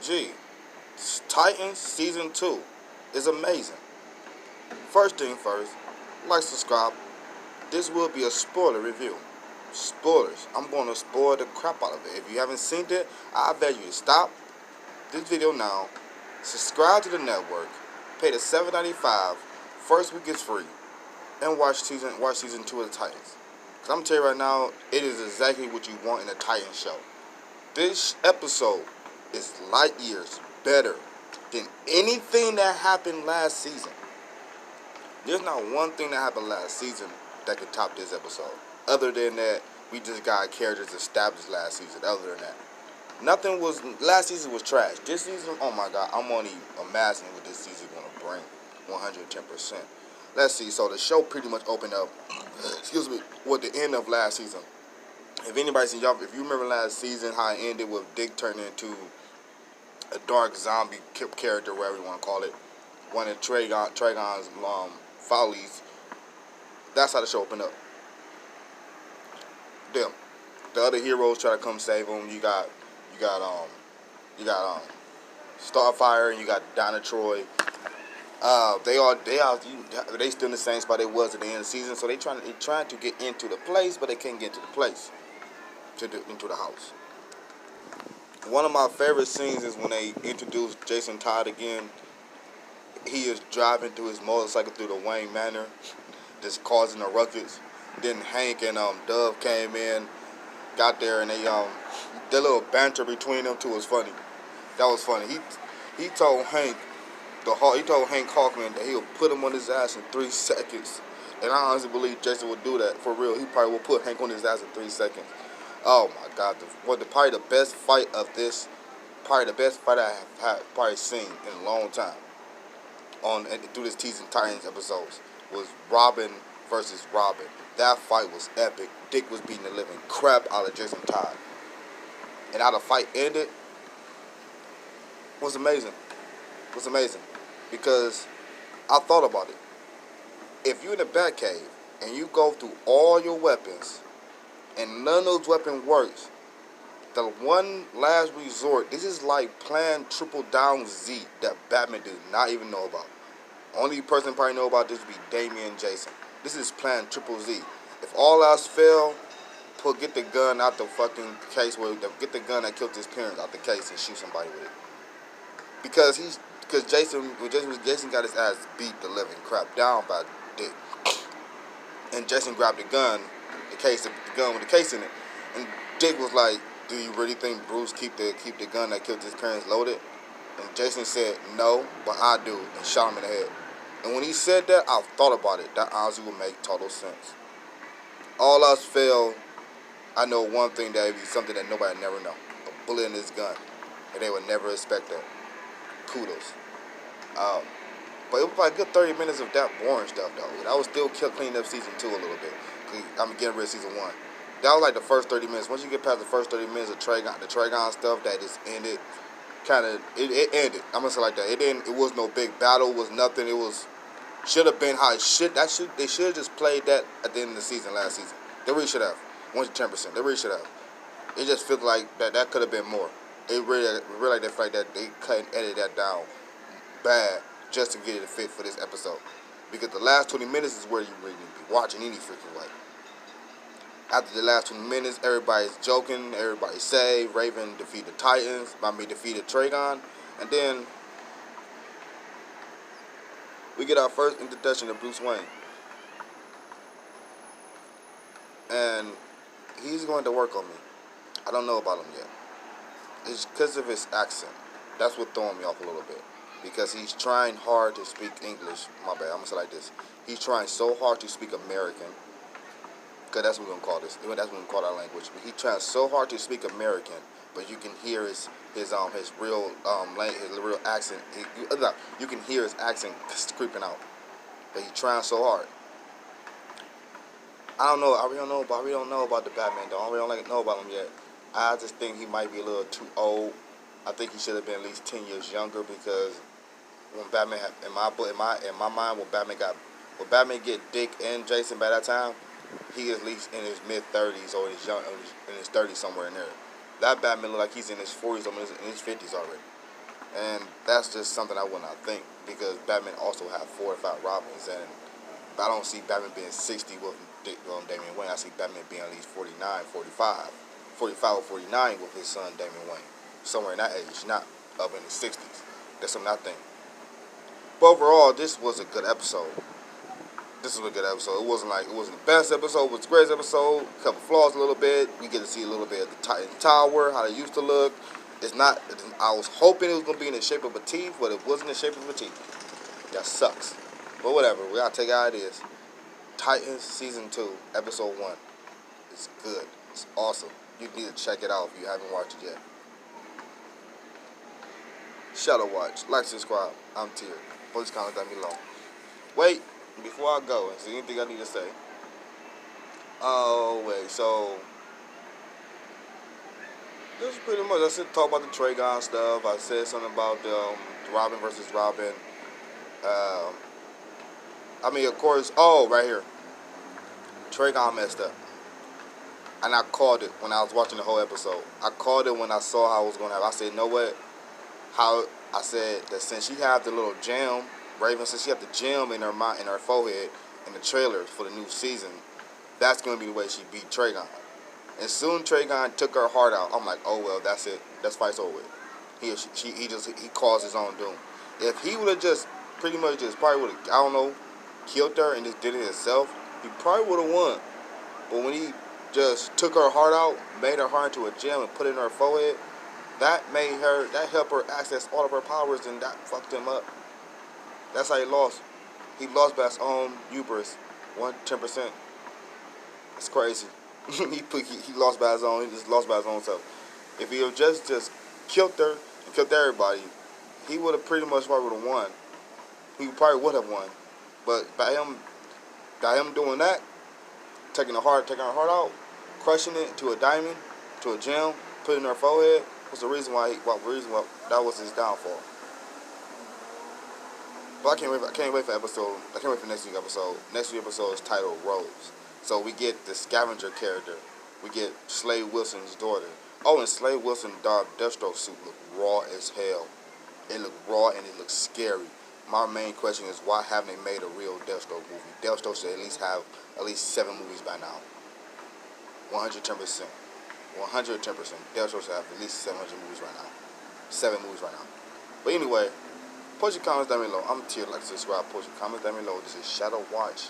Gee, Titans Season 2 is amazing. First thing first, like, subscribe. This will be a spoiler review. Spoilers. I'm going to spoil the crap out of it. If you haven't seen it, I beg you to stop this video now, subscribe to the network, pay the $7.95, first week is free, and watch season 2 of the Titans. Cause I'm telling you right now, it is exactly what you want in a Titans show. This episode is light years better than anything that happened last season. There's not one thing that happened last season that could top this episode. Other than that, we just got characters established last season. Other than that, nothing was. Last season was trash. This season, oh my God, I'm only imagining what this season is gonna bring. 110%. Let's see. So the show pretty much opened up. Excuse me. With the end of last season. If anybody's seen y'all, if you remember last season, how it ended with Dick turning into a dark zombie character, whatever you want to call it, one of Trigon's follies. That's how the show opened up. Them, the other heroes try to come save them. You got Starfire, and you got Donna Troy. They still in the same spot they was at the end of the season. So they trying to get into the place, but they can't get into the place, into the house. One of my favorite scenes is when they introduce Jason Todd again. He is driving through his motorcycle through the Wayne Manor, just causing a ruckus. Then Hank and Dove came in, got there, and their little banter between them two was funny. That was funny. He told Hank Hawkman that he'll put him on his ass in 3 seconds. And I honestly believe Jason would do that for real. He probably will put Hank on his ass in 3 seconds. Oh my God! Probably the best fight I have probably seen in a long time through this Teasing Titans episodes was Robin versus Robin. That fight was epic. Dick was beating the living crap out of Jason Todd. And how the fight ended was amazing. It was amazing. Because I thought about it. If you're in the Batcave and you go through all your weapons and none of those weapons works, the one last resort, this is like Plan Triple Down Z that Batman does not even know about. Only person probably know about this would be Damian Jason. This is Plan Triple Z. If all else fail, get the gun out the fucking case get the gun that killed his parents out the case and shoot somebody with it. Because Jason got his ass beat the living crap down by Dick. And Jason grabbed the gun with the case in it. And Dick was like, "Do you really think Bruce keep the gun that killed his parents loaded?" And Jason said, "No, but I do," and shot him in the head. And when he said that, I thought about it. That honestly would make total sense. All else failed, I know one thing that would be something that nobody never know. A bullet in his gun. And they would never expect that. Kudos. But it was like a good 30 minutes of that boring stuff, though. I was still cleaning up season 2 a little bit. I'm getting rid of season 1. That was like the first 30 minutes. Once you get past the first 30 minutes of the Trigon stuff, that just ended. It ended. I'm gonna say like that. It was no big battle. It was nothing. Should have been how it should. They should have just played that at the end of the season last season. They really should have. 110%. They really should have. It just feels like that could have been more. They really like that fact that they cut and edit that down bad just to get it to fit for this episode. Because the last 20 minutes is where you really need to be watching any freaking way. After the last 20 minutes, everybody's joking. Everybody say Raven defeated Trigon, and then we get our first introduction to Bruce Wayne. And he's going to work on me. I don't know about him yet. It's because of his accent. That's what throwing me off a little bit. Because he's trying hard to speak English. My bad, I'm going to say it like this. He's trying so hard to speak American. Because that's what we're going to call this. That's what we're going to call our language. But he's trying so hard to speak American. But you can hear his real accent. You can hear his accent creeping out. But he's trying so hard. I don't know. I really don't know about the Batman, though. I really don't know about him yet. I just think he might be a little too old. I think he should have been at least 10 years younger, because when Batman in my mind, when Batman get Dick and Jason by that time, he is at least in his mid-30s or in his 30s, somewhere in there. That Batman look like he's in his 40s or in his 50s already. And that's just something I would not think, because Batman also have 4 or 5 Robins, and I don't see Batman being 60 with Damian Wayne. I see Batman being at least 49, 45, 45 or 49 with his son Damian Wayne, somewhere in that age, not up in his 60s. That's something I think. But overall, this was a good episode. This was a good episode. It wasn't the best episode, it was the greatest episode. A couple flaws a little bit. We get to see a little bit of the Titan Tower, how they used to look. It's not. I was hoping it was gonna be in the shape of a T, but it wasn't in the shape of a T. That sucks. But whatever. We gotta take it how it is. Titans season 2, episode 1. It's good. It's awesome. You need to check it out if you haven't watched it yet. Shadow Watch. Like, subscribe. I'm Tier. Please comment down below. Wait, before I go, is there anything I need to say? Oh, wait, so this is pretty much, I said talk about the Trigon stuff. I said something about the Robin versus Robin. I mean, of course, right here. Trigon messed up. And I called it when I was watching the whole episode. I called it when I saw how it was going to happen. I said, you know what? I said that since she had the little gem, Raven, since she had the gem in her mind, in her forehead, in the trailers for the new season, that's going to be the way she beat Trigon. And soon Trigon took her heart out. I'm like, oh well, that's it. That's fight's over with. He caused his own doom. If he would have just pretty much just probably would have, I don't know, killed her and just did it himself, he probably would have won. But when he just took her heart out, made her heart into a gem and put it in her forehead, that helped her access all of her powers, and that fucked him up. That's how he lost. He lost by his own hubris, 10%. It's crazy. he lost by his own. He just lost by his own self. If he had just killed her and killed everybody, he would have pretty much probably would have won. He probably would have won. But by him doing that, taking her heart out, crushing it to a diamond, to a gem, putting it in her forehead, was the reason why that was his downfall. But I can't wait for next week's episode. Next week's episode is titled Rose. So we get the Scavenger character. We get Slade Wilson's daughter. Oh, and Slade Wilson's Deathstroke suit looked raw as hell. It looked raw and it looked scary. My main question is, why haven't they made a real Deathstroke movie? Deathstroke should at least have 7 movies by now. 110%. 110%. Deathstroke should have at least 700 movies right now. 7 movies right now. But anyway, post your comments down below. I'm Tier. Like, subscribe. Post your comments down below. This is Shadow Watch.